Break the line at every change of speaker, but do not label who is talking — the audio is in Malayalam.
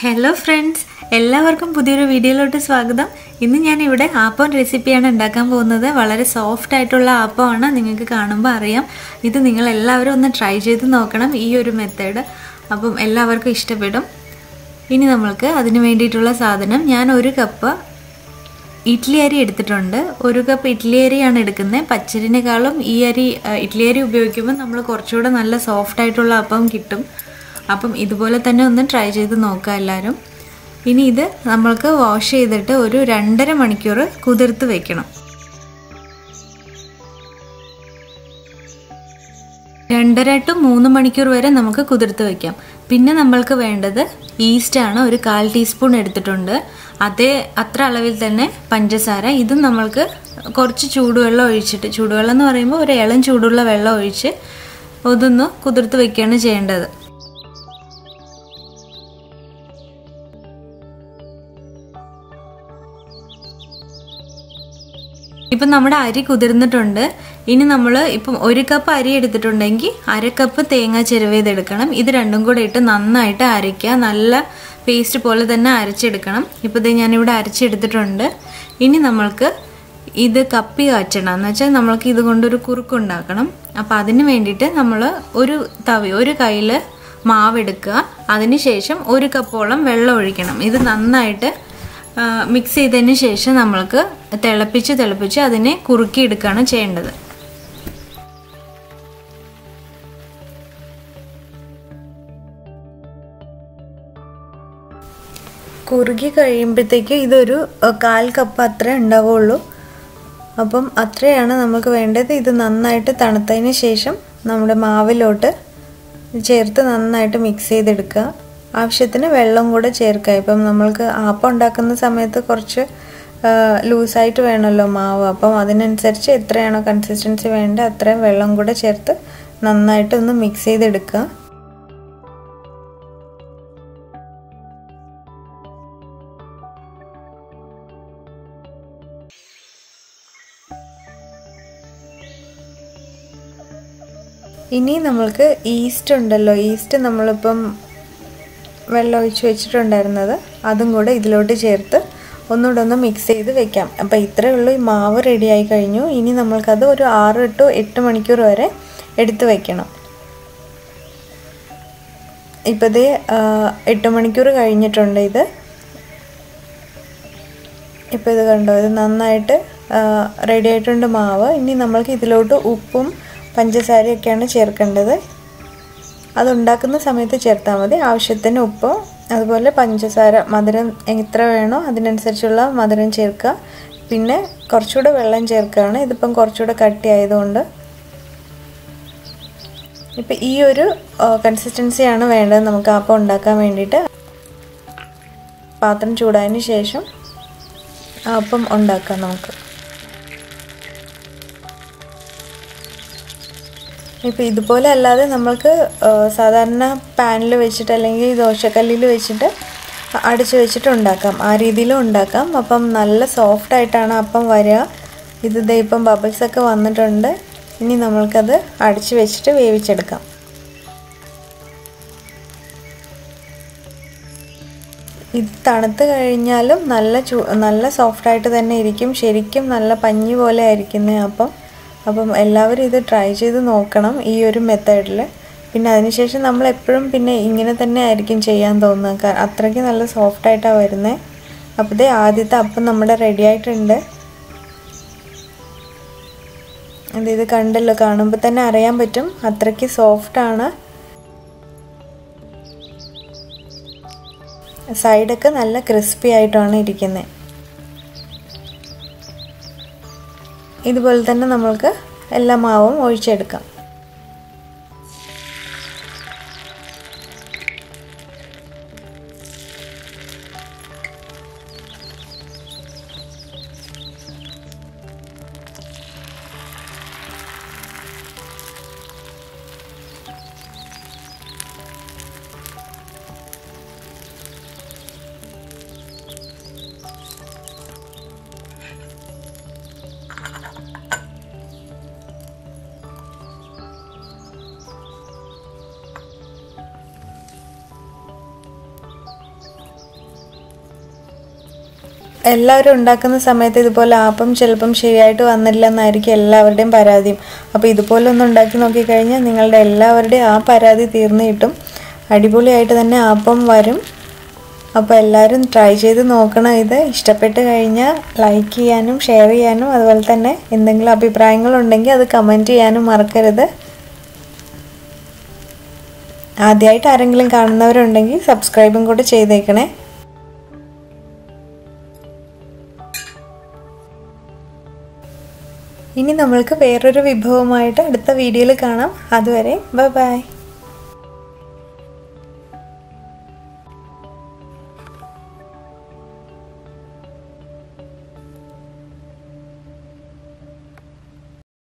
Hello friends, എല്ലാവർക്കും പുതിയൊരു വീഡിയോയിലോട്ട് സ്വാഗതം. ഇന്ന് ഞാൻ ഇവിടെ ആപ്പം റെസിപ്പിയാണ് ഉണ്ടാക്കാൻ പോകുന്നത്. വളരെ സോഫ്റ്റ് ആയിട്ടുള്ള ആപ്പമാണ്. നിങ്ങൾക്ക് കാണുമ്പോൾ അറിയാം. ഇത് നിങ്ങൾ എല്ലാവരും ഒന്ന് ട്രൈ ചെയ്ത് നോക്കണം ഈ ഒരു മെത്തേഡ്. അപ്പം എല്ലാവർക്കും ഇഷ്ടപ്പെടും. ഇനി നമുക്ക് അതിനു വേണ്ടിയിട്ടുള്ള സാധനം ഞാൻ 1 കപ്പ് ഇഡ്ഡലി അരി എടുത്തിട്ടുണ്ട്. 1 കപ്പ് ഇഡ്ഡലി അരിയാണ് എടുക്കുന്നത്. പച്ചരിനേക്കാളും ഈ അരി ഇഡ്ഡലി അരി ഉപയോഗിക്കുമ്പോൾ നമ്മൾ കുറച്ചുകൂടെ നല്ല സോഫ്റ്റ് ആയിട്ടുള്ള അപ്പം കിട്ടും. അപ്പം ഇതുപോലെ തന്നെ ഒന്ന് ട്രൈ ചെയ്ത് നോക്കുക എല്ലാവരും. ഇനി ഇത് നമ്മൾക്ക് വാഷ് ചെയ്തിട്ട് ഒരു 2.5 മണിക്കൂർ കുതിർത്ത് വെക്കണം. 2.5 to 3 മണിക്കൂർ വരെ നമുക്ക് കുതിർത്ത് വെക്കാം. പിന്നെ നമ്മൾക്ക് വേണ്ടത് ഈസ്റ്റ് ആണ്. ഒരു 1/4 ടീസ്പൂൺ എടുത്തിട്ടുണ്ട്. അത്ര അളവിൽ തന്നെ പഞ്ചസാര. ഇതും നമ്മൾക്ക് കുറച്ച് ചൂടുവെള്ളം ഒഴിച്ചിട്ട്, ചൂടുവെള്ളം എന്ന് പറയുമ്പോൾ ഒരു ഇളം ചൂടുള്ള വെള്ളം ഒഴിച്ച് അതൊന്ന് കുതിർത്ത് വെക്കുകയാണ് ചെയ്യേണ്ടത്. ഇപ്പം നമ്മുടെ അരി കുതിർന്നിട്ടുണ്ട്. ഇനി നമ്മൾ ഇപ്പം 1 കപ്പ് അരി എടുത്തിട്ടുണ്ടെങ്കിൽ 1/2 കപ്പ് തേങ്ങ ചിരവിയതെടുക്കണം. ഇത് രണ്ടും കൂടെ ഇട്ട് നന്നായിട്ട് അരയ്ക്കുക. നല്ല പേസ്റ്റ് പോലെ തന്നെ അരച്ചെടുക്കണം. ഇപ്പോൾ ഇത് ഞാനിവിടെ അരച്ചെടുത്തിട്ടുണ്ട്. ഇനി നമ്മൾക്ക് ഇത് കപ്പി കാച്ചണം. എന്ന് വെച്ചാൽ നമ്മൾക്ക് ഇതുകൊണ്ടൊരു കുറുക്കുണ്ടാക്കണം. അപ്പോൾ അതിന് വേണ്ടിയിട്ട് നമ്മൾ ഒരു കയ്യിൽ മാവെടുക്കുക. അതിന് ശേഷം 1 കപ്പോളം വെള്ളം ഒഴിക്കണം. ഇത് നന്നായിട്ട് മിക്സ് ചെയ്തതിന് ശേഷം നമ്മൾക്ക് തിളപ്പിച്ച് അതിനെ കുറുക്കിയെടുക്കുകയാണ് ചെയ്യേണ്ടത്. കുറുകി കഴിയുമ്പോഴത്തേക്ക് ഇതൊരു 1/4 കപ്പ് അത്രേ ഉണ്ടാവുള്ളൂ. അപ്പം അത്രയാണ് നമുക്ക് വേണ്ടത്. ഇത് നന്നായിട്ട് തണുത്തതിന് ശേഷം നമ്മുടെ മാവിലോട്ട് ചേർത്ത് നന്നായിട്ട് മിക്സ് ചെയ്തെടുക്കുക. ആവശ്യത്തിന് വെള്ളം കൂടെ ചേർക്കുക. ഇപ്പം നമ്മൾക്ക് ആപ്പം ഉണ്ടാക്കുന്ന സമയത്ത് കുറച്ച് ലൂസായിട്ട് വേണമല്ലോ മാവ്. അപ്പം അതിനനുസരിച്ച് എത്രയാണോ കൺസിസ്റ്റൻസി വേണ്ടത് അത്രയും വെള്ളം കൂടെ ചേർത്ത് നന്നായിട്ടൊന്ന് മിക്സ് ചെയ്തെടുക്കുക. ഇനി നമ്മൾക്ക് ഈസ്റ്റ് ഉണ്ടല്ലോ, ഈസ്റ്റ് നമ്മളിപ്പം വെള്ളം ഒഴിച്ച് വെച്ചിട്ടുണ്ടായിരുന്നത് അതും കൂടെ ഇതിലോട്ട് ചേർത്ത് ഒന്നുകൂടെ ഒന്ന് മിക്സ് ചെയ്ത് വെക്കാം. അപ്പോൾ ഇത്രയേ ഉള്ളൂ. ഈ മാവ് റെഡി ആയി കഴിഞ്ഞു. ഇനി നമ്മൾക്കത് ഒരു 6 to 8 മണിക്കൂർ വരെ എടുത്ത് വയ്ക്കണം. ഇപ്പോൾ ഇത് 8 മണിക്കൂർ കഴിഞ്ഞിട്ടുണ്ട്. ഇപ്പോൾ ഇത് കണ്ടോ, ഇത് നന്നായിട്ട് റെഡി ആയിട്ടുണ്ട് മാവ്. ഇനി നമ്മൾക്ക് ഇതിലോട്ട് ഉപ്പും പഞ്ചസാരയൊക്കെയാണ് ചേർക്കേണ്ടത്. അതുണ്ടാക്കുന്ന സമയത്ത് ചേർത്താൽ മതി. ആവശ്യത്തിന് ഉപ്പ്, അതുപോലെ പഞ്ചസാര, മധുരം എത്ര വേണോ അതിനനുസരിച്ചുള്ള മധുരം ചേർക്കുക. പിന്നെ കുറച്ചുകൂടെ വെള്ളം ചേർക്കുകയാണ്. ഇതിപ്പം കുറച്ചുകൂടെ കട്ടിയായതുകൊണ്ട്. ഇപ്പം ഈ ഒരു കൺസിസ്റ്റൻസിയാണ് വേണ്ടത് നമുക്ക് അപ്പം ഉണ്ടാക്കാൻ വേണ്ടിയിട്ട്. പാത്രം ചൂടായതിന് ശേഷം അപ്പം ഉണ്ടാക്കാം നമുക്ക്. ഇപ്പോൾ ഇതുപോലെ അല്ലാതെ നമ്മൾക്ക് സാധാരണ പാനിൽ വെച്ചിട്ട് അല്ലെങ്കിൽ ദോശക്കല്ലിൽ വെച്ചിട്ട് അടിച്ച് വെച്ചിട്ട് ഉണ്ടാക്കാം. ആ രീതിയിലും ഉണ്ടാക്കാം. അപ്പം നല്ല സോഫ്റ്റായിട്ടാണ് അപ്പം വരിക. ഇത് ഇപ്പം ബബിൾസൊക്കെ വന്നിട്ടുണ്ട്. ഇനി നമ്മൾക്കത് അടിച്ച് വെച്ചിട്ട് വേവിച്ചെടുക്കാം. ഇത് തണുത്ത് കഴിഞ്ഞാലും നല്ല സോഫ്റ്റായിട്ട് തന്നെ ഇരിക്കും. ശരിക്കും നല്ല പഞ്ഞി പോലെ ആയിരിക്കുന്നത് അപ്പം എല്ലാവരും ഇത് ട്രൈ ചെയ്ത് നോക്കണം ഈ ഒരു മെത്തേഡിൽ. പിന്നെ അതിനുശേഷം നമ്മൾ എപ്പോഴും പിന്നെ ഇങ്ങനെ തന്നെ ആയിരിക്കും ചെയ്യാൻ തോന്നുക. അത്രയ്ക്ക് നല്ല സോഫ്റ്റായിട്ടാണ് വരുന്നത്. അപ്പോൾ ആദ്യത്തെ അപ്പം നമ്മുടെ റെഡി ആയിട്ടുണ്ട്. ഇത് കണ്ടല്ലോ, കാണുമ്പോൾ തന്നെ അറിയാൻ പറ്റും അത്രയ്ക്ക് സോഫ്റ്റാണ്. സൈഡൊക്കെ നല്ല ക്രിസ്പി ആയിട്ടാണ് ഇരിക്കുന്നത്. ഇതുപോലെ തന്നെ നമ്മൾക്ക് എല്ലാ മാവും ഒഴിച്ചെടുക്കാം. എല്ലാവരും ഉണ്ടാക്കുന്ന സമയത്ത് ഇതുപോലെ ആപ്പം ചിലപ്പം ശരിയായിട്ട് വന്നില്ല എന്നായിരിക്കും എല്ലാവരുടെയും പരാതിയും. അപ്പോൾ ഇതുപോലെ ഒന്ന് ഉണ്ടാക്കി നോക്കിക്കഴിഞ്ഞാൽ നിങ്ങളുടെ എല്ലാവരുടെയും ആ പരാതി തീർന്നു കിട്ടും. അടിപൊളിയായിട്ട് തന്നെ ആപ്പം വരും. അപ്പോൾ എല്ലാവരും ട്രൈ ചെയ്ത് നോക്കണം. ഇത് ഇഷ്ടപ്പെട്ട് കഴിഞ്ഞാൽ ലൈക്ക് ചെയ്യാനും ഷെയർ ചെയ്യാനും അതുപോലെ തന്നെ എന്തെങ്കിലും അഭിപ്രായങ്ങളുണ്ടെങ്കിൽ അത് കമൻറ്റ് ചെയ്യാനും മറക്കരുത്. ആദ്യമായിട്ട് ആരെങ്കിലും കാണുന്നവരുണ്ടെങ്കിൽ സബ്സ്ക്രൈബും കൂടെ ചെയ്തേക്കണേ. ഇനി നമ്മൾക്ക് വേറൊരു വിഭവമായിട്ട് അടുത്ത വീഡിയോയിൽ കാണാം. അതുവരെ ബൈ ബൈ.